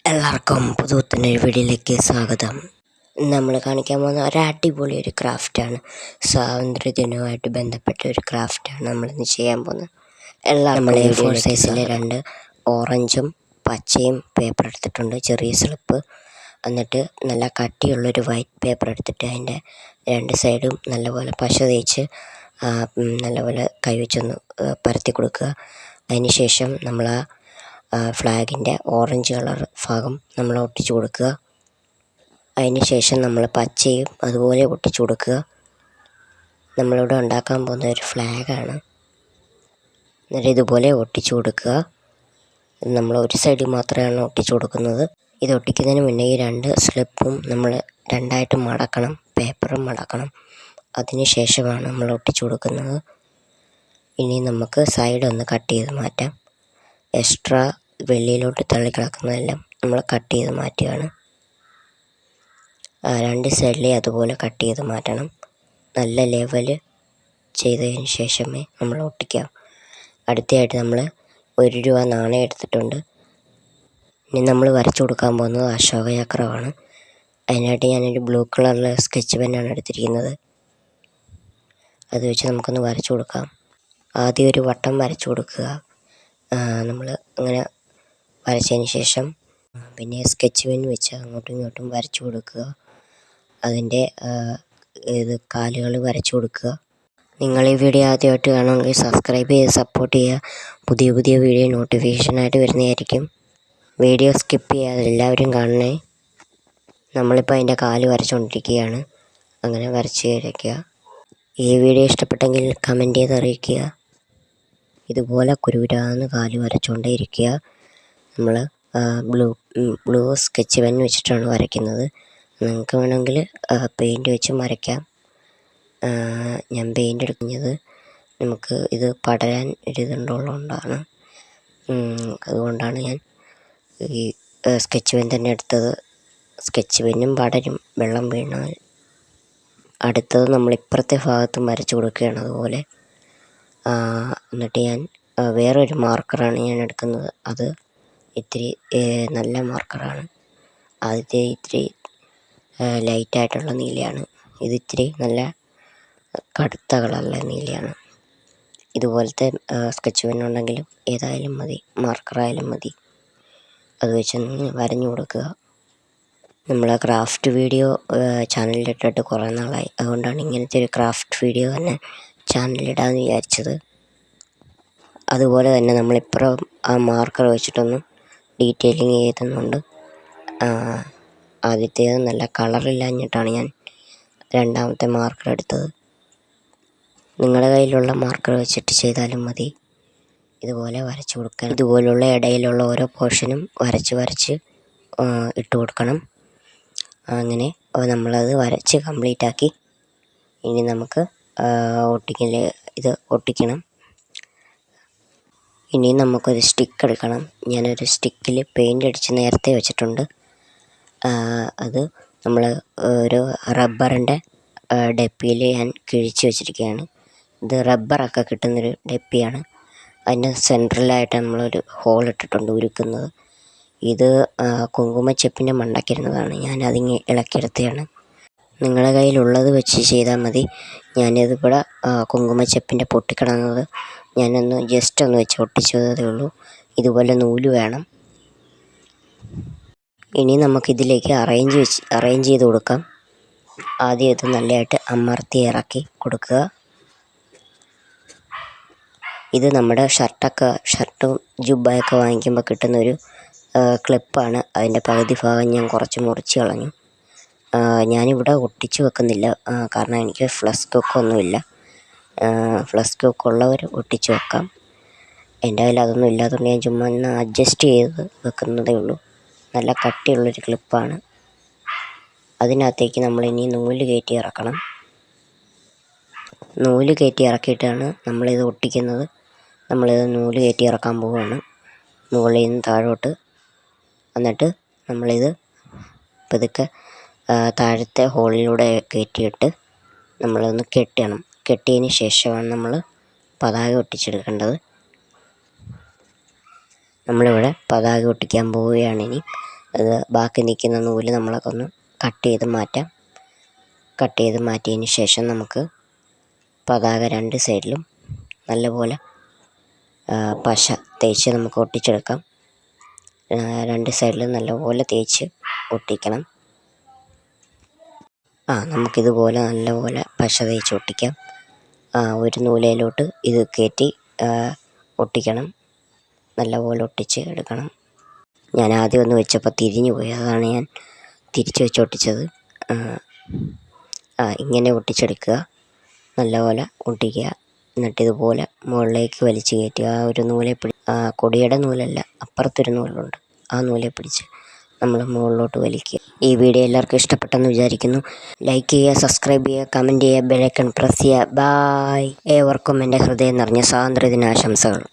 എല്ലാവർക്കും പുതുപുത്തനൊരു വീഡിയോയിലേക്ക് സ്വാഗതം. നമ്മൾ കാണിക്കാൻ പോകുന്ന ഒരു അടിപൊളി ഒരു ക്രാഫ്റ്റാണ്. സ്വാതന്ത്ര്യദിനവുമായിട്ട് ബന്ധപ്പെട്ട ഒരു ക്രാഫ്റ്റാണ് നമ്മളിന്ന് ചെയ്യാൻ പോകുന്നത്. നമ്മൾ A4 സൈസിലെ 2 ഓറഞ്ചും പച്ചയും പേപ്പർ എടുത്തിട്ടുണ്ട്, ചെറിയ സ്ലിപ്പ്. എന്നിട്ട് നല്ല കട്ടിയുള്ളൊരു വൈറ്റ് പേപ്പർ എടുത്തിട്ട് അതിൻ്റെ 2 സൈഡും നല്ലപോലെ പശ തേച്ച് നല്ലപോലെ കൈവച്ചൊന്ന് പരത്തി കൊടുക്കുക. അതിന് ശേഷം നമ്മൾ ഫ്ലാഗിൻ്റെ ഓറഞ്ച് കളർ ഭാഗം നമ്മൾ ഒട്ടിച്ചു കൊടുക്കുക. അതിന് ശേഷം നമ്മൾ പച്ചയും അതുപോലെ ഒട്ടിച്ചു കൊടുക്കുക. നമ്മളിവിടെ ഉണ്ടാക്കാൻ പോകുന്ന ഒരു ഫ്ലാഗാണ്. എന്നിട്ട് ഇതുപോലെ ഒട്ടിച്ചു കൊടുക്കുക. നമ്മൾ ഒരു സൈഡിൽ മാത്രമാണ് ഒട്ടിച്ചു കൊടുക്കുന്നത്. ഇത് ഒട്ടിക്കുന്നതിന് മുന്നേ ഈ 2 സ്ലിപ്പും നമ്മൾ 2ആയിട്ട് മടക്കണം, പേപ്പറും മടക്കണം. അതിന് ശേഷമാണ് നമ്മൾ ഒട്ടിച്ചു കൊടുക്കുന്നത്. ഇനി നമുക്ക് സൈഡൊന്ന് കട്ട് ചെയ്ത് മാറ്റാം. എക്സ്ട്രാ വെളിയിലോട്ട് തള്ളിക്കിടക്കുന്നതെല്ലാം നമ്മൾ കട്ട് ചെയ്ത് മാറ്റുകയാണ്. 2 സൈഡിലെ അതുപോലെ കട്ട് ചെയ്ത് മാറ്റണം. നല്ല ലെവൽ ചെയ്തതിന് ശേഷമേ നമ്മൾ ഒട്ടിക്കാം. അടുത്തതായിട്ട് നമ്മൾ 1 രൂപ നാണയം എടുത്തിട്ടുണ്ട്. ഇനി നമ്മൾ വരച്ചു കൊടുക്കാൻ പോകുന്നത് അശോകചക്രമാണ്. അതിനായിട്ട് ഞാനൊരു ബ്ലൂ കളറിലെ സ്കെച്ച് പെന്നാണ് എടുത്തിരിക്കുന്നത്. അത് വെച്ച് നമുക്കൊന്ന് വരച്ചു കൊടുക്കാം. ആദ്യം ഒരു വട്ടം വരച്ചു കൊടുക്കുക. നമ്മൾ അങ്ങനെ വരച്ചതിന് ശേഷം പിന്നെ സ്കെച്ച് പെൻ വെച്ച് അങ്ങോട്ടും ഇങ്ങോട്ടും വരച്ചു കൊടുക്കുക. അതിൻ്റെ കാലുകൾ വരച്ചു കൊടുക്കുക. നിങ്ങൾ ഈ വീഡിയോ ആദ്യമായിട്ട് കാണുമെങ്കിൽ സബ്സ്ക്രൈബ് ചെയ്ത് സപ്പോർട്ട് ചെയ്യുക. പുതിയ പുതിയ വീഡിയോ നോട്ടിഫിക്കേഷനായിട്ട് വരുന്നതായിരിക്കും. വീഡിയോ സ്കിപ്പ് ചെയ്യാതെ എല്ലാവരും കാണണേ. നമ്മളിപ്പോൾ അതിൻ്റെ കാല് വരച്ചുകൊണ്ടിരിക്കുകയാണ്. അങ്ങനെ വരച്ച് വയ്ക്കുക. ഈ വീഡിയോ ഇഷ്ടപ്പെട്ടെങ്കിൽ കമൻറ്റ് ചെയ്ത് അറിയിക്കുക. ഇതുപോലെ കുരുകുരാന്ന് കാല് വരച്ചുകൊണ്ടേ ഇരിക്കുക. നമ്മൾ ബ്ലൂ സ്കെച്ച് പെൻ വെച്ചിട്ടാണ് വരയ്ക്കുന്നത്. നിങ്ങൾക്ക് വേണമെങ്കിൽ പെയിൻറ്റ് വെച്ച് വരയ്ക്കാം. ഞാൻ പെയിൻ്റ് എടുക്കുന്നത് നമുക്ക് ഇത് പടരാൻ ഒരിതുള്ളതുകൊണ്ടാണ്. അതുകൊണ്ടാണ് ഞാൻ ഈ സ്കെച്ച് പെൻ തന്നെ എടുത്തത്. സ്കെച്ച് പെന്നും പടരും വെള്ളം വീണാൽ. അടുത്തത് നമ്മൾ ഇപ്പുറത്തെ ഭാഗത്തും വരച്ചു കൊടുക്കുകയാണ് അതുപോലെ. എന്നിട്ട് ഞാൻ വേറൊരു മാർക്കറാണ് ഞാൻ എടുക്കുന്നത്. അത് ഇത്തിരി നല്ല മാർക്കറാണ്. ആദ്യത്തെ ഇത്തിരി ലൈറ്റായിട്ടുള്ള നീലയാണ്. ഇതിത്തിരി നല്ല കടുത്ത കളറിലെ നീലയാണ്. ഇതുപോലത്തെ സ്കെച്ച് പെന്നുണ്ടെങ്കിലും ഏതായാലും മതി, മാർക്കറായാലും മതി. അത് വെച്ചൊന്ന് വരഞ്ഞു കൊടുക്കുക. നമ്മൾ ക്രാഫ്റ്റ് വീഡിയോ ചാനലിലിട്ടിട്ട് കുറേ നാളായി. അതുകൊണ്ടാണ് ഇങ്ങനത്തെ ഒരു ക്രാഫ്റ്റ് വീഡിയോ തന്നെ ചാനലിലിടാമെന്ന് വിചാരിച്ചത്. അതുപോലെ തന്നെ നമ്മളിപ്പുറം ആ മാർക്കർ വെച്ചിട്ടൊന്ന് ഡീറ്റെയിലിങ് ചെയ്തുന്നുണ്ട്. ആദ്യത്തേത് നല്ല കളറില്ലാഞ്ഞിട്ടാണ് ഞാൻ 2ാമത്തെ മാർക്കർ എടുത്തത്. നിങ്ങളുടെ കയ്യിലുള്ള മാർക്കർ വെച്ചിട്ട് ചെയ്താലും മതി. ഇതുപോലെ വരച്ചു കൊടുക്കാൻ. ഇതുപോലുള്ള ഇടയിലുള്ള ഓരോ പോർഷനും വരച്ച് ഇട്ട് കൊടുക്കണം. അങ്ങനെ നമ്മളത് വരച്ച് കംപ്ലീറ്റ് ആക്കി. ഇനി നമുക്ക് ഇത് ഒട്ടിക്കണം. ഇനി നമുക്കൊരു സ്റ്റിക്ക് എടുക്കണം. ഞാനൊരു സ്റ്റിക്കിൽ പെയിൻ്റ് അടിച്ച് നേരത്തെ വെച്ചിട്ടുണ്ട്. അത് നമ്മൾ ഒരു റബ്ബറിൻ്റെ ഡപ്പിയിൽ ഞാൻ കിഴിച്ച് വെച്ചിരിക്കുകയാണ്. ഇത് റബ്ബറൊക്കെ കിട്ടുന്നൊരു ഡപ്പിയാണ്. അതിൻ്റെ സെൻട്രലായിട്ട് നമ്മളൊരു ഹോൾ ഇട്ടിട്ടുണ്ട് ഉരുക്കുന്നത്. ഇത് കുങ്കുമച്ചെപ്പിൻ്റെ മണ്ടയ്ക്കിരുന്നതാണ്. ഞാനതിങ്ങ് ഇളക്കിയെടുത്തതാണ്. നിങ്ങളുടെ കയ്യിലുള്ളത് വെച്ച് ചെയ്താൽ മതി. ഞാനിതിവിടെ കുങ്കുമച്ചെപ്പിൻ്റെ പൊട്ടിക്കിടന്നത് ഞാനൊന്ന് ജസ്റ്റ് ഒന്ന് വെച്ച് ഒട്ടിച്ചതേ ഉള്ളൂ. ഇതുപോലെ നൂല് വേണം. ഇനി നമുക്കിതിലേക്ക് അറേഞ്ച് ചെയ്ത് കൊടുക്കാം. ആദ്യം ഇത് നല്ലതായിട്ട് അമർത്തി ഇറക്കി കൊടുക്കുക. ഇത് നമ്മുടെ ഷർട്ടും ജുബ്ബയൊക്കെ വാങ്ങിക്കുമ്പോൾ കിട്ടുന്നൊരു ക്ലിപ്പാണ്. അതിൻ്റെ പകുതി ഭാഗം ഞാൻ കുറച്ച് മുറിച്ച് കളഞ്ഞു. ഞാനിവിടെ ഒട്ടിച്ച് വെക്കുന്നില്ല, കാരണം എനിക്ക് ഫ്ലസ്കൊക്കൊന്നുമില്ല. ഫ്ലസ്കൊക്കെ ഒട്ടിച്ച് വെക്കാം. എൻ്റെ കയ്യിൽ അതൊന്നും ഇല്ലാത്തതുകൊണ്ട് ഞാൻ ചുമ്മാ ഒന്ന് അഡ്ജസ്റ്റ് ചെയ്ത് വെക്കുന്നതേ ഉള്ളൂ. നല്ല കട്ടിയുള്ളൊരു ക്ലിപ്പാണ്. അതിനകത്തേക്ക് നമ്മളിനി നൂല് കയറ്റി ഇറക്കണം. നൂല് കയറ്റി ഇറക്കിയിട്ടാണ് നമ്മളിത് ഒട്ടിക്കുന്നത്. നമ്മളിത് നൂല് കയറ്റി ഇറക്കാൻ പോവുകയാണ് മുകളിൽ നിന്ന് താഴോട്ട്. എന്നിട്ട് നമ്മളിത് പതുക്കെ താഴത്തെ ഹോളിലൂടെ കയറ്റിയിട്ട് നമ്മളൊന്ന് കെട്ടണം. കെട്ടിയതിന് ശേഷമാണ് നമ്മൾ പതാക ഒട്ടിച്ചെടുക്കേണ്ടത്. നമ്മളിവിടെ പതാക ഒട്ടിക്കാൻ പോവുകയാണിനി. അത് ബാക്കി നിൽക്കുന്ന നൂല് നമ്മളൊന്ന് കട്ട് ചെയ്ത് മാറ്റാം. കട്ട് ചെയ്ത് മാറ്റിയതിന് ശേഷം നമുക്ക് പതാക 2 സൈഡിലും നല്ലപോലെ പശ തേച്ച് നമുക്ക് ഒട്ടിച്ചെടുക്കാം. 2 സൈഡിലും നല്ലപോലെ തേച്ച് ഒട്ടിക്കണം. നമുക്കിതുപോലെ നല്ലപോലെ പശ തേച്ച് ഒട്ടിക്കാം. ഒരു നൂലയിലോട്ട് ഇത് കയറ്റി ഒട്ടിക്കണം. നല്ലപോലെ ഒട്ടിച്ച് എടുക്കണം. ഞാൻ ആദ്യം ഒന്ന് വെച്ചപ്പോൾ തിരിഞ്ഞു പോയി, അതാണ് ഞാൻ തിരിച്ച് വെച്ച് ഒട്ടിച്ചത്. ഇങ്ങനെ ഒട്ടിച്ചെടുക്കുക. നല്ലപോലെ ഒട്ടിക്കുക. എന്നിട്ടിതുപോലെ മുകളിലേക്ക് വലിച്ച് കയറ്റുക. ഒരു നൂലെ കൊടിയുടെ നൂലല്ല, അപ്പുറത്തൊരു നൂലുണ്ട്, ആ നൂലെ പിടിച്ച് നമ്മൾ മുകളിലോട്ട് വലിക്കുക. ഈ വീഡിയോ എല്ലാവർക്കും ഇഷ്ടപ്പെട്ടെന്ന് വിചാരിക്കുന്നു. ലൈക്ക് ചെയ്യുക, സബ്സ്ക്രൈബ് ചെയ്യുക, കമൻറ്റ് ചെയ്യുക, ബെൽ ഐക്കൺ പ്രസ് ചെയ്യുക. ബായ്. ഏവർക്കും എൻ്റെ ഹൃദയം നിറഞ്ഞ സ്വാതന്ത്ര്യദിനാശംസകൾ.